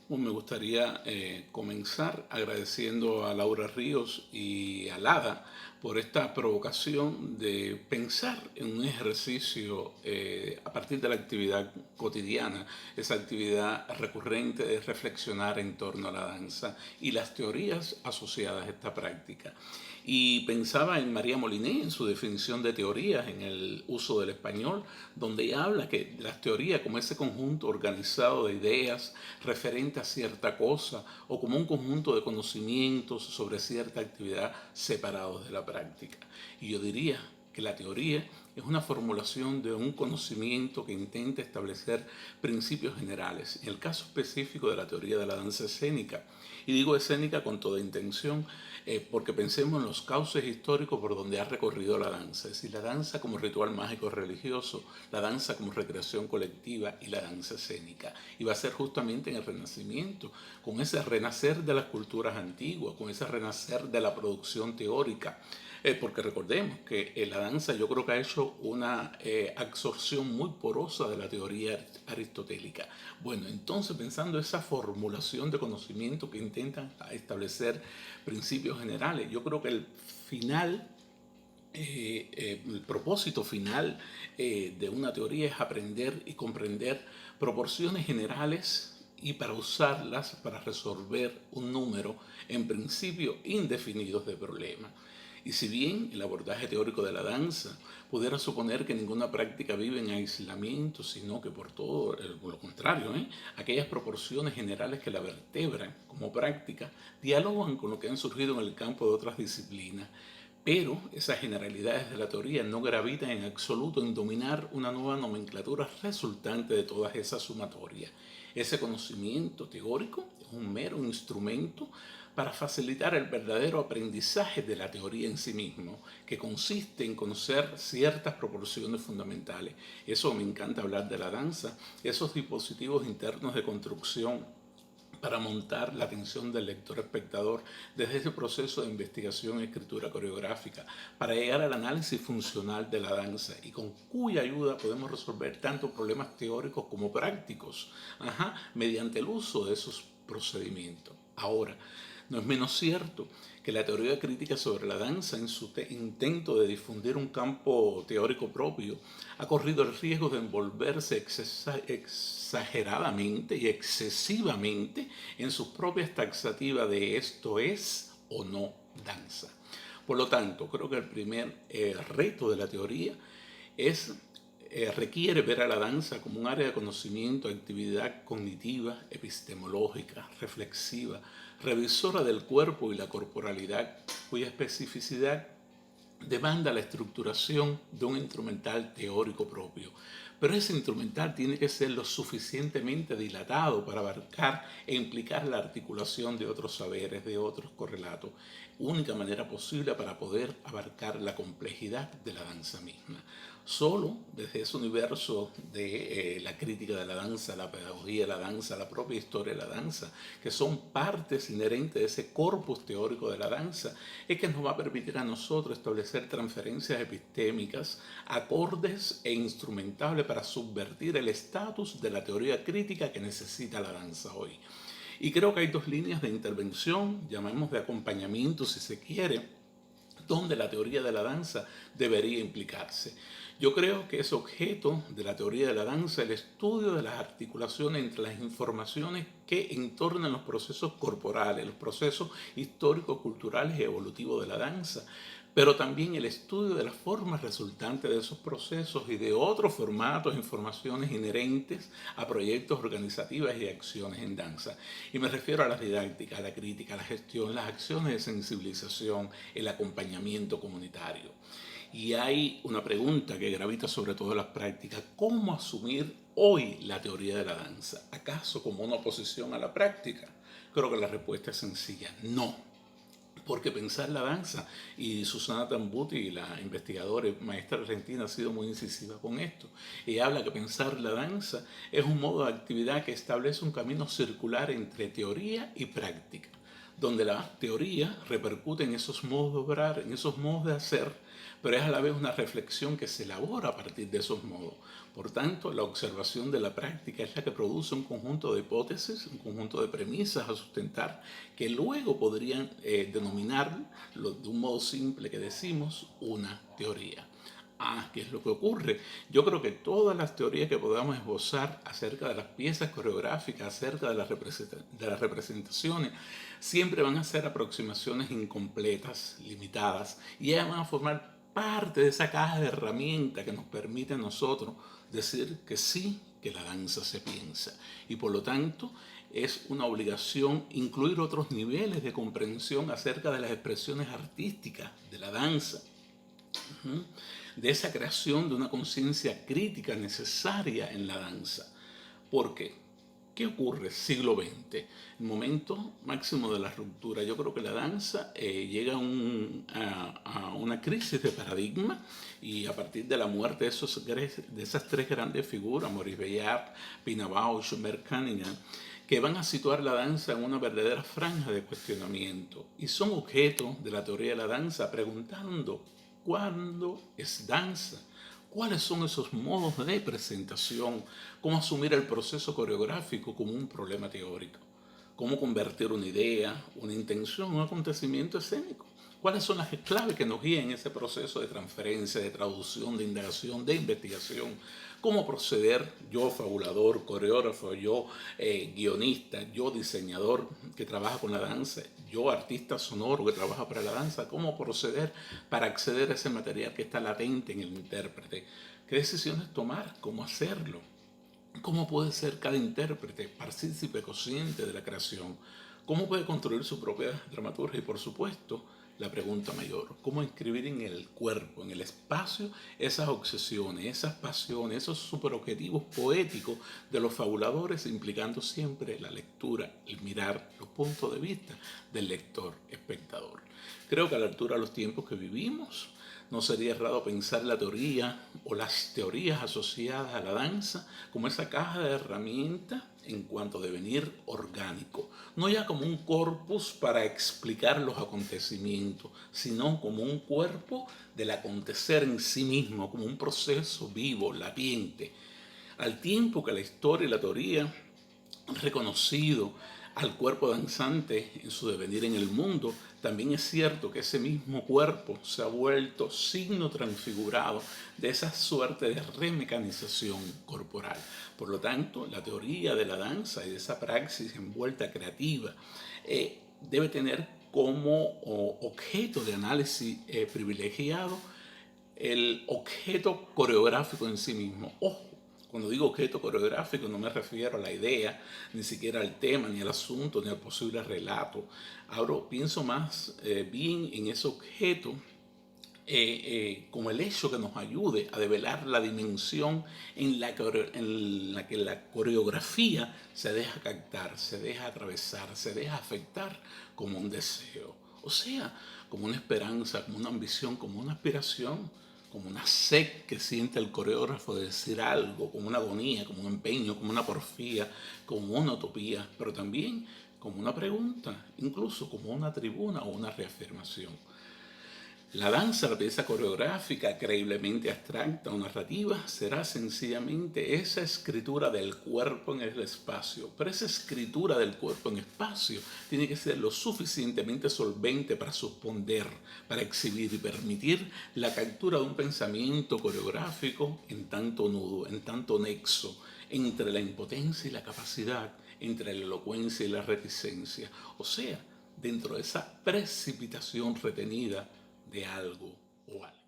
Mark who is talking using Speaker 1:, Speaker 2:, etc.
Speaker 1: Bueno, me gustaría comenzar agradeciendo a Laura Ríos y a Lada por esta provocación de pensar en un ejercicio a partir de la actividad cotidiana, esa actividad recurrente de reflexionar en torno a la danza y las teorías asociadas a esta práctica. Y pensaba en María Moliné, en su definición de teorías, en el uso del español, donde ella habla que las teorías como ese conjunto organizado de ideas referente a cierta cosa o como un conjunto de conocimientos sobre cierta actividad separados de la práctica. Y yo diría que la teoría es una formulación de un conocimiento que intenta establecer principios generales. En el caso específico de la teoría de la danza escénica, y digo escénica con toda intención, porque pensemos en los cauces históricos por donde ha recorrido la danza, es decir, la danza como ritual mágico religioso, la danza como recreación colectiva y la danza escénica. Y va a ser justamente en el Renacimiento, con ese renacer de las culturas antiguas, con ese renacer de la producción teórica. Porque recordemos que la danza yo creo que ha hecho una absorción muy porosa de la teoría aristotélica. Bueno, entonces pensando esa formulación de conocimiento que intentan establecer principios generales, yo creo que el propósito final de una teoría es aprender y comprender proporciones generales y para usarlas para resolver un número en principio indefinidos de problemas. Y si bien el abordaje teórico de la danza pudiera suponer que ninguna práctica vive en aislamiento, sino que por todo lo contrario, aquellas proporciones generales que la vertebran como práctica dialogan con lo que han surgido en el campo de otras disciplinas, pero esas generalidades de la teoría no gravitan en absoluto en dominar una nueva nomenclatura resultante de todas esas sumatorias. Ese conocimiento teórico es un mero instrumento para facilitar el verdadero aprendizaje de la teoría en sí mismo, que consiste en conocer ciertas proporciones fundamentales. Eso me encanta hablar de la danza, esos dispositivos internos de construcción para montar la atención del lector-espectador desde ese proceso de investigación y escritura coreográfica, para llegar al análisis funcional de la danza y con cuya ayuda podemos resolver tanto problemas teóricos como prácticos, mediante el uso de esos procedimientos. Ahora, no es menos cierto que la teoría crítica sobre la danza, en su intento de difundir un campo teórico propio, ha corrido el riesgo de envolverse exageradamente y excesivamente en sus propias taxativas de esto es o no danza. Por lo tanto, creo que el primer reto de la teoría es requiere ver a la danza como un área de conocimiento, actividad cognitiva, epistemológica, reflexiva, revisora del cuerpo y la corporalidad, cuya especificidad demanda la estructuración de un instrumental teórico propio. Pero ese instrumental tiene que ser lo suficientemente dilatado para abarcar e implicar la articulación de otros saberes, de otros correlatos, única manera posible para poder abarcar la complejidad de la danza misma. Solo desde ese universo de la crítica de la danza, la pedagogía de la danza, la propia historia de la danza, que son partes inherentes de ese corpus teórico de la danza, es que nos va a permitir a nosotros establecer transferencias epistémicas, acordes e instrumentables para subvertir el estatus de la teoría crítica que necesita la danza hoy. Y creo que hay dos líneas de intervención, llamemos de acompañamiento si se quiere, donde la teoría de la danza debería implicarse. Yo creo que es objeto de la teoría de la danza el estudio de las articulaciones entre las informaciones que entornan los procesos corporales, los procesos históricos, culturales y evolutivos de la danza, pero también el estudio de las formas resultantes de esos procesos y de otros formatos e informaciones inherentes a proyectos organizativos y acciones en danza. Y me refiero a la didáctica, a la crítica, a la gestión, las acciones de sensibilización, el acompañamiento comunitario. Y hay una pregunta que gravita sobre todas las prácticas: ¿cómo asumir hoy la teoría de la danza? ¿Acaso como una oposición a la práctica? Creo que la respuesta es sencilla: no. Porque pensar la danza, y Susana Tambuti, la investigadora y maestra argentina, ha sido muy incisiva con esto. Ella habla que pensar la danza es un modo de actividad que establece un camino circular entre teoría y práctica, donde la teoría repercute en esos modos de obrar, en esos modos de hacer, pero es a la vez una reflexión que se elabora a partir de esos modos. Por tanto, la observación de la práctica es la que produce un conjunto de hipótesis, un conjunto de premisas a sustentar, que luego podrían denominar, de un modo simple que decimos, una teoría. ¿Qué es lo que ocurre? Yo creo que todas las teorías que podamos esbozar acerca de las piezas coreográficas, acerca de las representaciones, siempre van a ser aproximaciones incompletas, limitadas, y ellas van a formar parte de esa caja de herramientas que nos permite a nosotros decir que sí, que la danza se piensa. Y por lo tanto, es una obligación incluir otros niveles de comprensión acerca de las expresiones artísticas de la danza, de esa creación de una conciencia crítica necesaria en la danza. ¿Por qué? ¿Qué ocurre siglo XX? El momento máximo de la ruptura. Yo creo que la danza llega a una crisis de paradigma, y a partir de la muerte de esas tres grandes figuras, Maurice Béjart, Pina Bausch, Bert Cunningham, que van a situar la danza en una verdadera franja de cuestionamiento, y son objeto de la teoría de la danza preguntando: ¿cuándo es danza? ¿Cuáles son esos modos de presentación? ¿Cómo asumir el proceso coreográfico como un problema teórico? ¿Cómo convertir una idea, una intención, un acontecimiento escénico? ¿Cuáles son las claves que nos guían en ese proceso de transferencia, de traducción, de indagación, de investigación? ¿Cómo proceder? Yo, fabulador, coreógrafo, yo, guionista, yo, diseñador que trabaja con la danza, yo, artista sonoro que trabaja para la danza, ¿cómo proceder para acceder a ese material que está latente en el intérprete? ¿Qué decisiones tomar? ¿Cómo hacerlo? ¿Cómo puede ser cada intérprete partícipe consciente de la creación? ¿Cómo puede construir su propia dramaturgia? Y por supuesto, la pregunta mayor: ¿cómo inscribir en el cuerpo, en el espacio, esas obsesiones, esas pasiones, esos superobjetivos poéticos de los fabuladores, implicando siempre la lectura, el mirar, los puntos de vista del lector, espectador? Creo que a la altura de los tiempos que vivimos, no sería errado pensar la teoría o las teorías asociadas a la danza como esa caja de herramientas en cuanto a devenir orgánico, no ya como un corpus para explicar los acontecimientos, sino como un cuerpo del acontecer en sí mismo, como un proceso vivo, latiente. Al tiempo que la historia y la teoría han reconocido al cuerpo danzante en su devenir en el mundo, también es cierto que ese mismo cuerpo se ha vuelto signo transfigurado de esa suerte de remecanización corporal. Por lo tanto, la teoría de la danza y de esa praxis envuelta creativa debe tener como objeto de análisis privilegiado el objeto coreográfico en sí mismo. Ojo, cuando digo objeto coreográfico no me refiero a la idea, ni siquiera al tema, ni al asunto, ni al posible relato. Ahora pienso más bien en ese objeto como el hecho que nos ayude a develar la dimensión en la que la coreografía se deja captar, se deja atravesar, se deja afectar como un deseo. O sea, como una esperanza, como una ambición, como una aspiración, como una sed que siente el coreógrafo de decir algo, como una agonía, como un empeño, como una porfía, como una utopía, pero también como una pregunta, incluso como una tribuna o una reafirmación. La danza, la pieza coreográfica, creíblemente abstracta o narrativa, será sencillamente esa escritura del cuerpo en el espacio. Pero esa escritura del cuerpo en espacio tiene que ser lo suficientemente solvente para suspender, para exhibir y permitir la captura de un pensamiento coreográfico en tanto nudo, en tanto nexo entre la impotencia y la capacidad, entre la elocuencia y la reticencia. O sea, dentro de esa precipitación retenida de algo o algo.